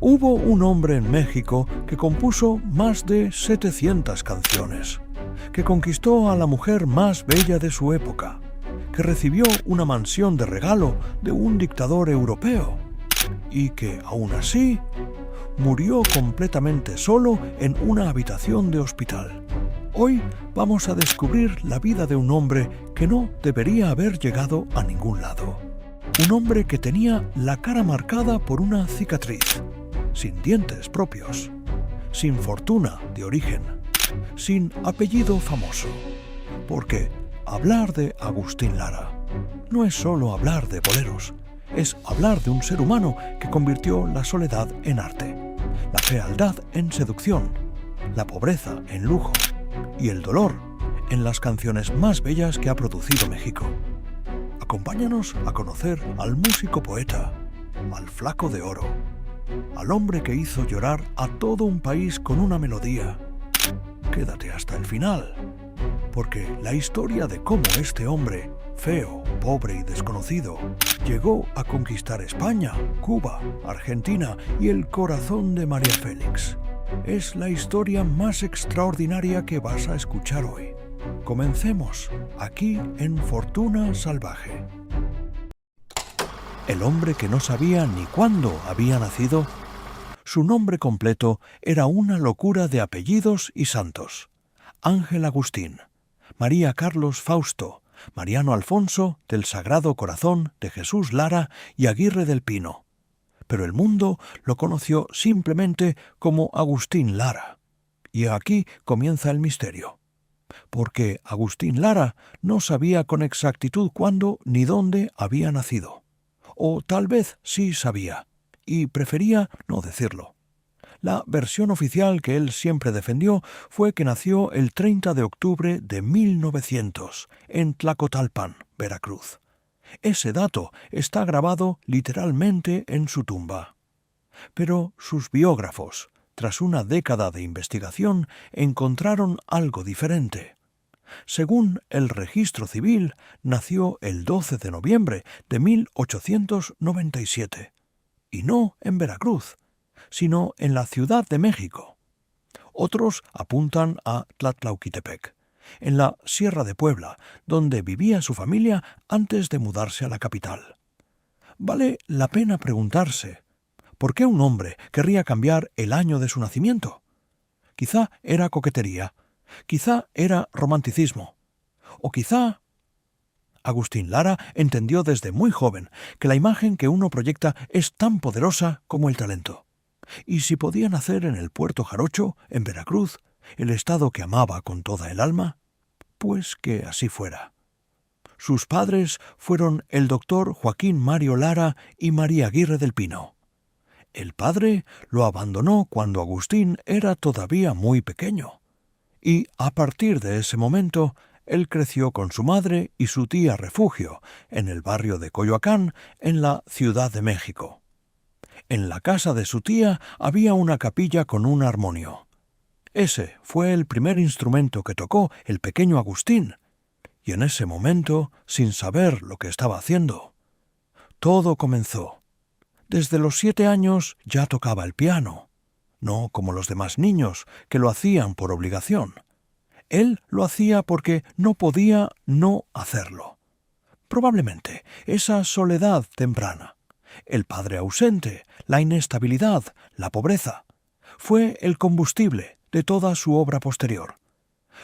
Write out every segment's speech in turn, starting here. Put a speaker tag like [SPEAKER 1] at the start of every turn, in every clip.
[SPEAKER 1] Hubo un hombre en México que compuso más de 700 canciones, que conquistó a la mujer más bella de su época, que recibió una mansión de regalo de un dictador europeo y que, aún así, murió completamente solo en una habitación de hospital. Hoy vamos a descubrir la vida de un hombre que no debería haber llegado a ningún lado. Un hombre que tenía la cara marcada por una cicatriz, sin dientes propios, sin fortuna de origen, sin apellido famoso. Porque hablar de Agustín Lara no es solo hablar de boleros, es hablar de un ser humano que convirtió la soledad en arte, la fealdad en seducción, la pobreza en lujo y el dolor en las canciones más bellas que ha producido México. Acompáñanos a conocer al músico poeta, al flaco de oro, al hombre que hizo llorar a todo un país con una melodía. Quédate hasta el final, porque la historia de cómo este hombre, feo, pobre y desconocido, llegó a conquistar España, Cuba, Argentina y el corazón de María Félix, es la historia más extraordinaria que vas a escuchar hoy. Comencemos aquí en Fortuna Salvaje. El hombre que no sabía ni cuándo había nacido, su nombre completo era una locura de apellidos y santos: Ángel Agustín, María Carlos Fausto, Mariano Alfonso del Sagrado Corazón de Jesús Lara y Aguirre del Pino. Pero el mundo lo conoció simplemente como Agustín Lara. Y aquí comienza el misterio. Porque Agustín Lara no sabía con exactitud cuándo ni dónde había nacido. O tal vez sí sabía, y prefería no decirlo. La versión oficial que él siempre defendió fue que nació el 30 de octubre de 1900 en Tlacotalpan, Veracruz. Ese dato está grabado literalmente en su tumba. Pero sus biógrafos, tras una década de investigación, encontraron algo diferente. Según el registro civil, nació el 12 de noviembre de 1897, y no en Veracruz, sino en la Ciudad de México. Otros apuntan a Tlatlauquitepec, en la Sierra de Puebla, donde vivía su familia antes de mudarse a la capital. Vale la pena preguntarse, ¿por qué un hombre querría cambiar el año de su nacimiento? Quizá era coquetería, quizá era romanticismo, o quizá... Agustín Lara entendió desde muy joven que la imagen que uno proyecta es tan poderosa como el talento. Y si podía nacer en el Puerto Jarocho, en Veracruz, el estado que amaba con toda el alma, pues que así fuera. Sus padres fueron el doctor Joaquín Mario Lara y María Aguirre del Pino. El padre lo abandonó cuando Agustín era todavía muy pequeño, y a partir de ese momento él creció con su madre y su tía refugio en el barrio de Coyoacán, en la Ciudad de México. En la casa de su tía había una capilla con un armonio. Ese fue el primer instrumento que tocó el pequeño Agustín, y en ese momento, sin saber lo que estaba haciendo, todo comenzó. Desde los 7 años ya tocaba el piano, no como los demás niños, que lo hacían por obligación. Él lo hacía porque no podía no hacerlo. Probablemente esa soledad temprana, el padre ausente, la inestabilidad, la pobreza, fue el combustible de toda su obra posterior.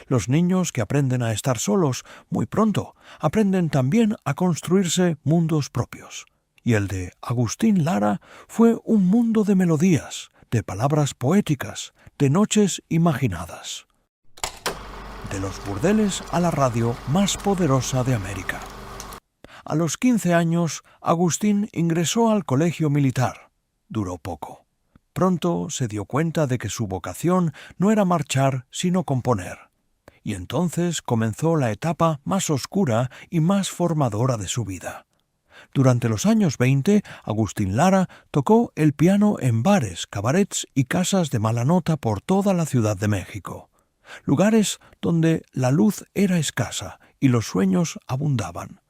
[SPEAKER 1] Los niños que aprenden a estar solos muy pronto aprenden también a construirse mundos propios. Y el de Agustín Lara fue un mundo de melodías, de palabras poéticas, de noches imaginadas. De los burdeles a la radio más poderosa de América. A los 15 años, Agustín ingresó al colegio militar. Duró poco. Pronto se dio cuenta de que su vocación no era marchar, sino componer. Y entonces comenzó la etapa más oscura y más formadora de su vida. Durante los años 20, Agustín Lara tocó el piano en bares, cabarets y casas de mala nota por toda la Ciudad de México. Lugares donde la luz era escasa y los sueños abundaban.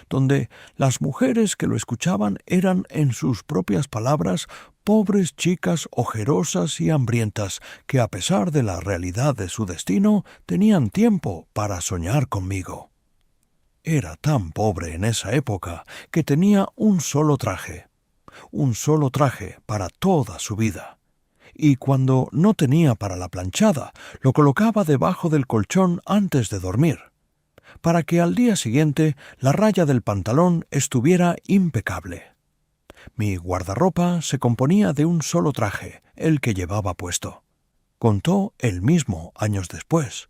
[SPEAKER 1] Donde las mujeres que lo escuchaban eran, en sus propias palabras, pobres chicas ojerosas y hambrientas que, a pesar de la realidad de su destino, tenían tiempo para soñar conmigo. Era tan pobre en esa época que tenía un solo traje para toda su vida. Y cuando no tenía para la planchada, lo colocaba debajo del colchón antes de dormir, para que al día siguiente la raya del pantalón estuviera impecable. Mi guardarropa se componía de un solo traje, el que llevaba puesto. Contó él mismo años después.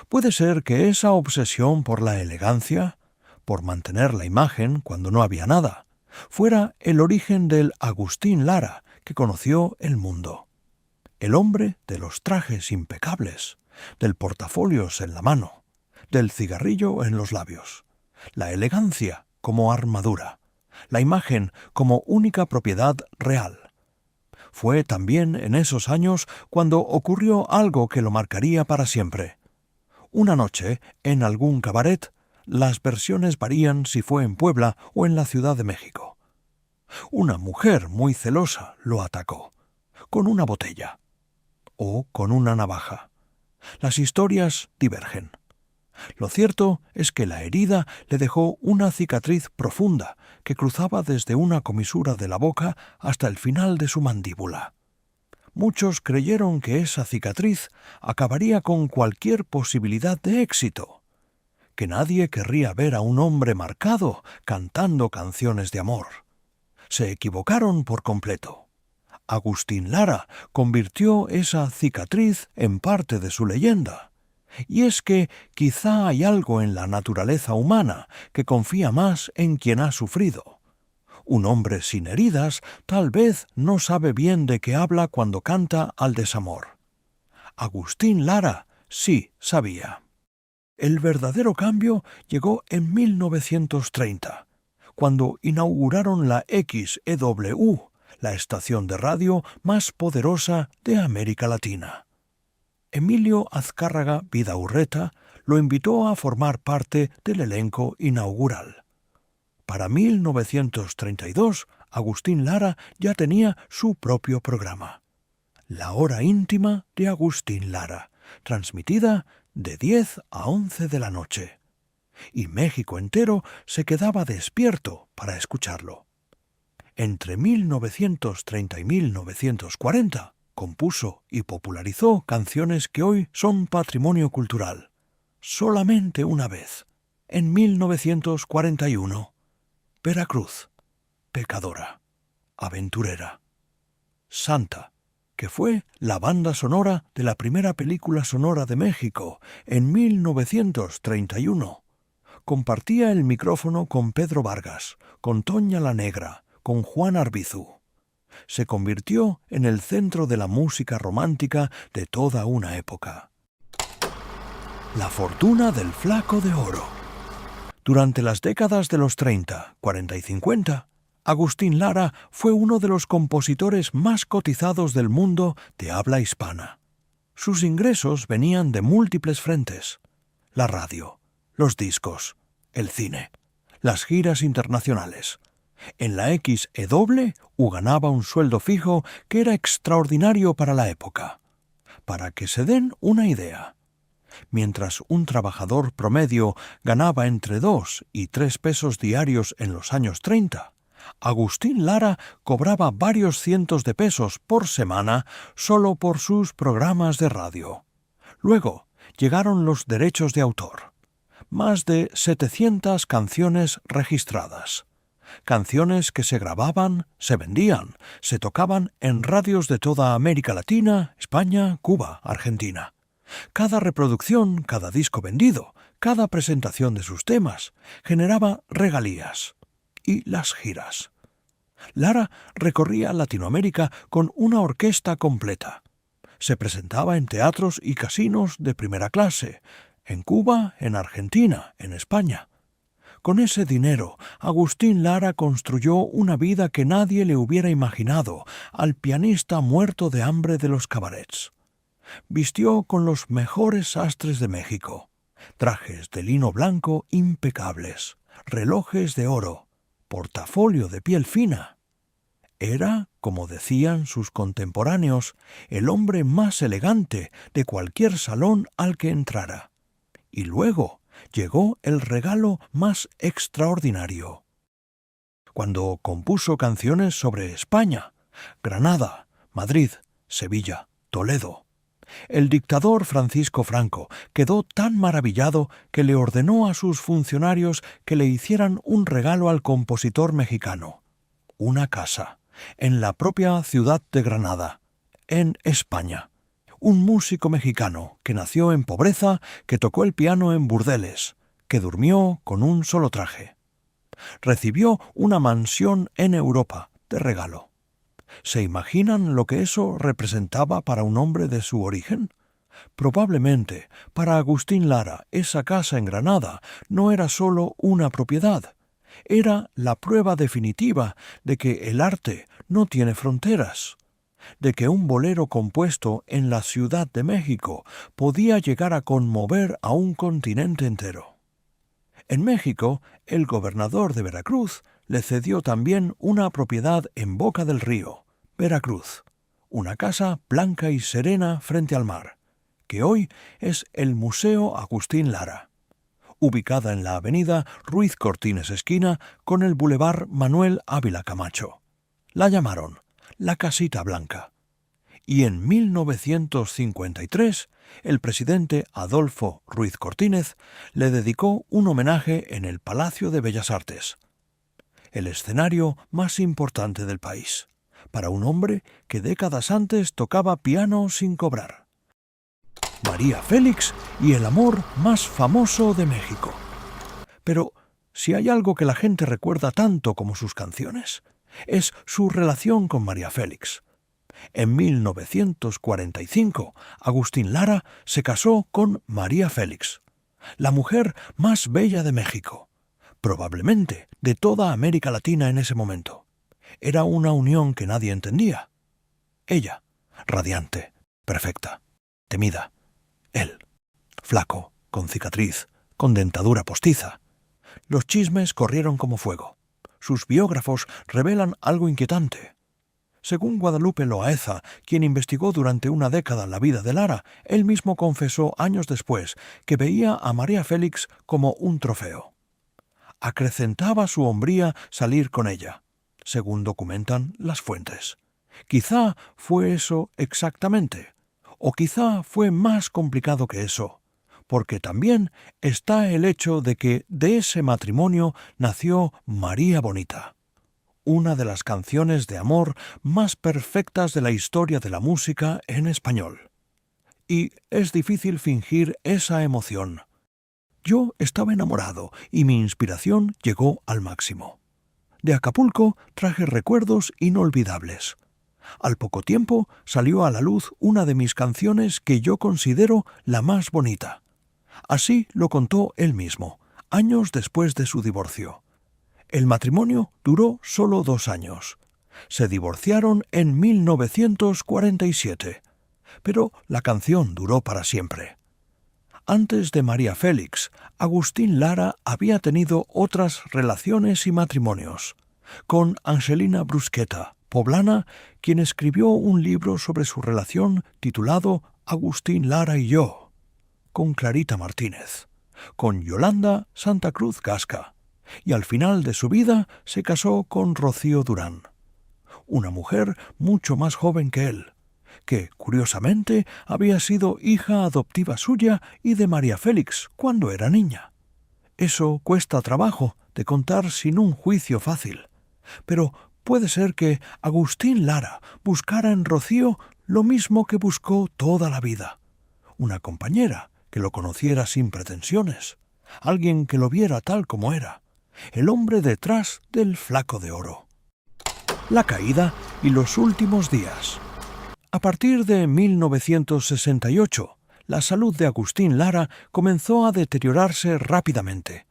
[SPEAKER 1] Puede ser que esa obsesión por la elegancia, por mantener la imagen cuando no había nada, fuera el origen del Agustín Lara que conoció el mundo. El hombre de los trajes impecables, del portafolios en la mano, del cigarrillo en los labios, la elegancia como armadura, la imagen como única propiedad real. Fue también en esos años cuando ocurrió algo que lo marcaría para siempre. Una noche, en algún cabaret, las versiones varían si fue en Puebla o en la Ciudad de México. Una mujer muy celosa lo atacó, con una botella o con una navaja. Las historias divergen. Lo cierto es que la herida le dejó una cicatriz profunda que cruzaba desde una comisura de la boca hasta el final de su mandíbula. Muchos creyeron que esa cicatriz acabaría con cualquier posibilidad de éxito, que nadie querría ver a un hombre marcado cantando canciones de amor. Se equivocaron por completo. Agustín Lara convirtió esa cicatriz en parte de su leyenda. Y es que quizá hay algo en la naturaleza humana que confía más en quien ha sufrido. Un hombre sin heridas tal vez no sabe bien de qué habla cuando canta al desamor. Agustín Lara sí sabía. El verdadero cambio llegó en 1930, cuando inauguraron la XEW, la estación de radio más poderosa de América Latina. Emilio Azcárraga Vidaurreta lo invitó a formar parte del elenco inaugural. Para 1932, Agustín Lara ya tenía su propio programa, La Hora Íntima de Agustín Lara, transmitida de 10 a 11 de la noche. Y México entero se quedaba despierto para escucharlo. Entre 1930 y 1940, compuso y popularizó canciones que hoy son patrimonio cultural. Solamente una vez, en 1941, Veracruz, pecadora, aventurera, Santa, que fue la banda sonora de la primera película sonora de México en 1931. Compartía el micrófono con Pedro Vargas, con Toña la Negra, con Juan Arbizu. Se convirtió en el centro de la música romántica de toda una época. La fortuna del flaco de oro. Durante las décadas de los 30, 40 y 50, Agustín Lara fue uno de los compositores más cotizados del mundo de habla hispana. Sus ingresos venían de múltiples frentes: la radio, los discos, el cine, las giras internacionales. En la XEW ganaba un sueldo fijo que era extraordinario para la época. Para que se den una idea, mientras un trabajador promedio ganaba entre 2 y 3 pesos diarios en los años 30, Agustín Lara cobraba varios cientos de pesos por semana solo por sus programas de radio. Luego llegaron los derechos de autor. Más de 700 canciones registradas. Canciones que se grababan, se vendían, se tocaban en radios de toda América Latina, España, Cuba, Argentina. Cada reproducción, cada disco vendido, cada presentación de sus temas generaba regalías. Y las giras. Lara recorría Latinoamérica con una orquesta completa. Se presentaba en teatros y casinos de primera clase, en Cuba, en Argentina, en España. Con ese dinero, Agustín Lara construyó una vida que nadie le hubiera imaginado al pianista muerto de hambre de los cabarets. Vistió con los mejores sastres de México, trajes de lino blanco impecables, relojes de oro, portafolio de piel fina. Era, como decían sus contemporáneos, el hombre más elegante de cualquier salón al que entrara. Y luego llegó el regalo más extraordinario. Cuando compuso canciones sobre España, Granada, Madrid, Sevilla, Toledo, el dictador Francisco Franco quedó tan maravillado que le ordenó a sus funcionarios que le hicieran un regalo al compositor mexicano, una casa, en la propia ciudad de Granada, en España. Un músico mexicano que nació en pobreza, que tocó el piano en burdeles, que durmió con un solo traje. Recibió una mansión en Europa de regalo. ¿Se imaginan lo que eso representaba para un hombre de su origen? Probablemente, para Agustín Lara, esa casa en Granada no era solo una propiedad, era la prueba definitiva de que el arte no tiene fronteras, de que un bolero compuesto en la Ciudad de México podía llegar a conmover a un continente entero. En México, el gobernador de Veracruz le cedió también una propiedad en Boca del Río, Veracruz, una casa blanca y serena frente al mar, que hoy es el Museo Agustín Lara, ubicada en la avenida Ruiz Cortines esquina con el Boulevard Manuel Ávila Camacho. La llamaron la Casita Blanca. Y en 1953, el presidente Adolfo Ruiz Cortines le dedicó un homenaje en el Palacio de Bellas Artes, el escenario más importante del país, para un hombre que décadas antes tocaba piano sin cobrar. María Félix y el amor más famoso de México. Pero si hay algo que la gente recuerda tanto como sus canciones, es su relación con María Félix. En 1945, Agustín Lara se casó con María Félix, la mujer más bella de México, probablemente de toda América Latina en ese momento. Era una unión que nadie entendía. Ella, radiante, perfecta, temida. Él, flaco, con cicatriz, con dentadura postiza. Los chismes corrieron como fuego. Sus biógrafos revelan algo inquietante. Según Guadalupe Loaeza, quien investigó durante una década la vida de Lara, él mismo confesó años después que veía a María Félix como un trofeo. Acrecentaba su hombría salir con ella, según documentan las fuentes. Quizá fue eso exactamente, o quizá fue más complicado que eso, porque también está el hecho de que de ese matrimonio nació María Bonita, una de las canciones de amor más perfectas de la historia de la música en español. Y es difícil fingir esa emoción. Yo estaba enamorado y mi inspiración llegó al máximo. De Acapulco traje recuerdos inolvidables. Al poco tiempo salió a la luz una de mis canciones que yo considero la más bonita. Así lo contó él mismo, años después de su divorcio. El matrimonio duró solo 2 años. Se divorciaron en 1947, pero la canción duró para siempre. Antes de María Félix, Agustín Lara había tenido otras relaciones y matrimonios, con Angelina Brusqueta, poblana, quien escribió un libro sobre su relación titulado Agustín Lara y yo, con Clarita Martínez, con Yolanda Santa Cruz Gasca, y al final de su vida se casó con Rocío Durán, una mujer mucho más joven que él, que, curiosamente, había sido hija adoptiva suya y de María Félix cuando era niña. Eso cuesta trabajo de contar sin un juicio fácil, pero puede ser que Agustín Lara buscara en Rocío lo mismo que buscó toda la vida, una compañera que lo conociera sin pretensiones, alguien que lo viera tal como era, el hombre detrás del flaco de oro. La caída y los últimos días. A partir de 1968, la salud de Agustín Lara comenzó a deteriorarse rápidamente.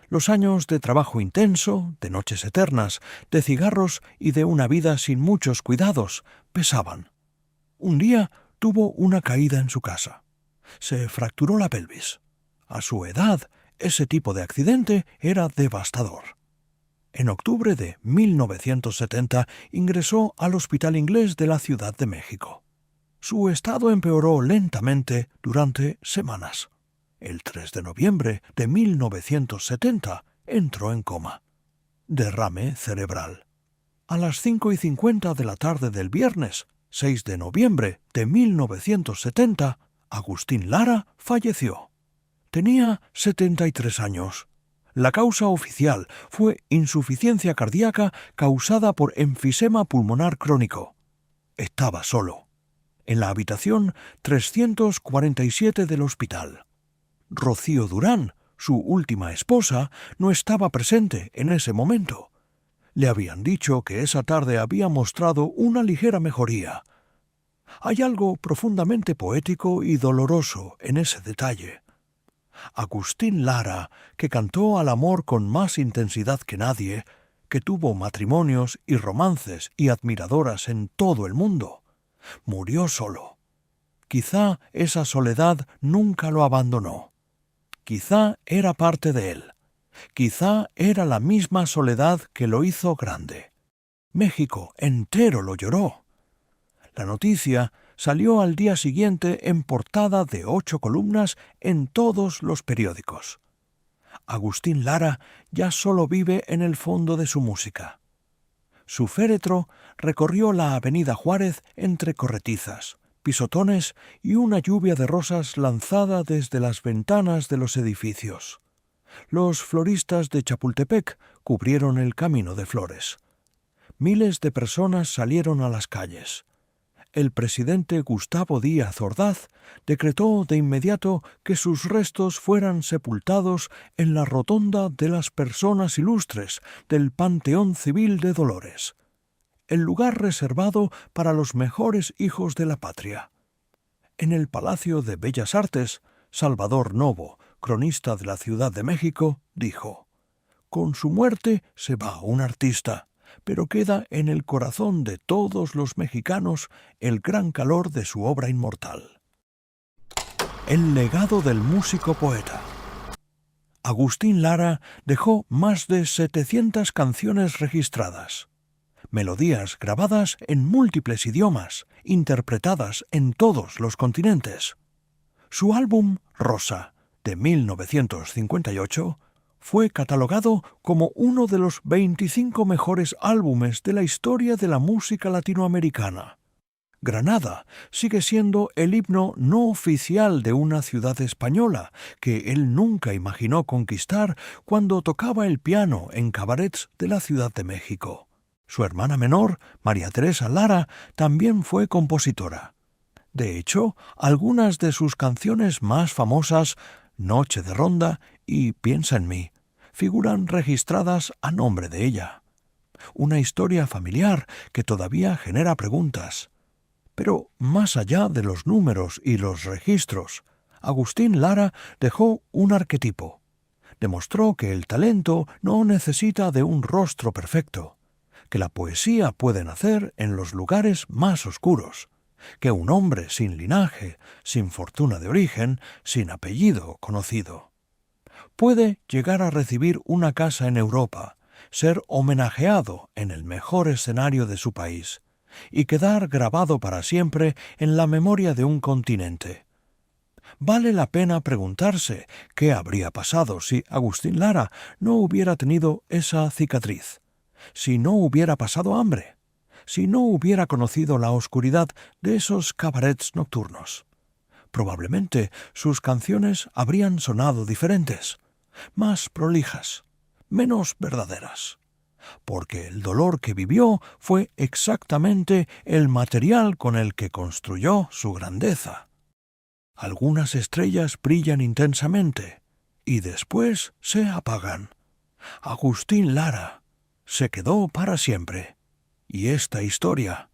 [SPEAKER 1] Los años de trabajo intenso, de noches eternas, de cigarros y de una vida sin muchos cuidados pesaban. Un día tuvo una caída en su casa. Se fracturó la pelvis. A su edad, ese tipo de accidente era devastador. En octubre de 1970 ingresó al Hospital Inglés de la Ciudad de México. Su estado empeoró lentamente durante semanas. El 3 de noviembre de 1970 entró en coma. Derrame cerebral. A las 5:50 de la tarde del viernes, 6 de noviembre de 1970, Agustín Lara falleció. Tenía 73 años. La causa oficial fue insuficiencia cardíaca causada por enfisema pulmonar crónico. Estaba solo, en la habitación 347 del hospital. Rocío Durán, su última esposa, no estaba presente en ese momento. Le habían dicho que esa tarde había mostrado una ligera mejoría. Hay algo profundamente poético y doloroso en ese detalle. Agustín Lara, que cantó al amor con más intensidad que nadie, que tuvo matrimonios y romances y admiradoras en todo el mundo, murió solo. Quizá esa soledad nunca lo abandonó. Quizá era parte de él. Quizá era la misma soledad que lo hizo grande. México entero lo lloró. La noticia salió al día siguiente en portada de 8 columnas en todos los periódicos. Agustín Lara ya solo vive en el fondo de su música. Su féretro recorrió la avenida Juárez entre corretizas, pisotones y una lluvia de rosas lanzada desde las ventanas de los edificios. Los floristas de Chapultepec cubrieron el camino de flores. Miles de personas salieron a las calles. El presidente Gustavo Díaz Ordaz decretó de inmediato que sus restos fueran sepultados en la rotonda de las personas ilustres del Panteón Civil de Dolores, el lugar reservado para los mejores hijos de la patria. En el Palacio de Bellas Artes, Salvador Novo, cronista de la Ciudad de México, dijo: «Con su muerte se va un artista, pero queda en el corazón de todos los mexicanos el gran calor de su obra inmortal». El legado del músico poeta. Agustín Lara dejó más de 700 canciones registradas, melodías grabadas en múltiples idiomas, interpretadas en todos los continentes. Su álbum Rosa, de 1958, fue catalogado como uno de los 25 mejores álbumes de la historia de la música latinoamericana. Granada sigue siendo el himno no oficial de una ciudad española que él nunca imaginó conquistar cuando tocaba el piano en cabarets de la Ciudad de México. Su hermana menor, María Teresa Lara, también fue compositora. De hecho, algunas de sus canciones más famosas, Noche de Ronda y Piensa en mí, figuran registradas a nombre de ella. Una historia familiar que todavía genera preguntas. Pero más allá de los números y los registros, Agustín Lara dejó un arquetipo. Demostró que el talento no necesita de un rostro perfecto, que la poesía puede nacer en los lugares más oscuros, que un hombre sin linaje, sin fortuna de origen, sin apellido conocido, puede llegar a recibir una casa en Europa, ser homenajeado en el mejor escenario de su país y quedar grabado para siempre en la memoria de un continente. Vale la pena preguntarse qué habría pasado si Agustín Lara no hubiera tenido esa cicatriz, si no hubiera pasado hambre, si no hubiera conocido la oscuridad de esos cabarets nocturnos. Probablemente sus canciones habrían sonado diferentes, más prolijas, menos verdaderas, porque el dolor que vivió fue exactamente el material con el que construyó su grandeza. Algunas estrellas brillan intensamente y después se apagan. Agustín Lara se quedó para siempre. Y esta historia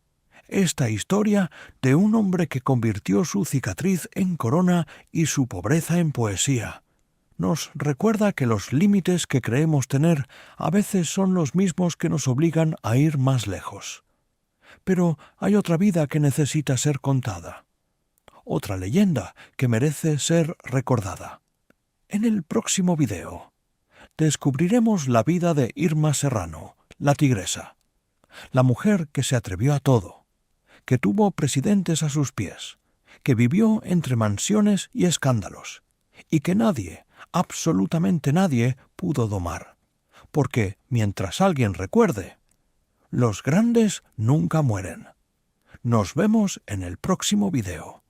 [SPEAKER 1] de un hombre que convirtió su cicatriz en corona y su pobreza en poesía, nos recuerda que los límites que creemos tener a veces son los mismos que nos obligan a ir más lejos. Pero hay otra vida que necesita ser contada, otra leyenda que merece ser recordada. En el próximo video descubriremos la vida de Irma Serrano, la tigresa, la mujer que se atrevió a todo, que tuvo presidentes a sus pies, que vivió entre mansiones y escándalos, y que nadie, absolutamente nadie, pudo domar. Porque, mientras alguien recuerde, los grandes nunca mueren. Nos vemos en el próximo video.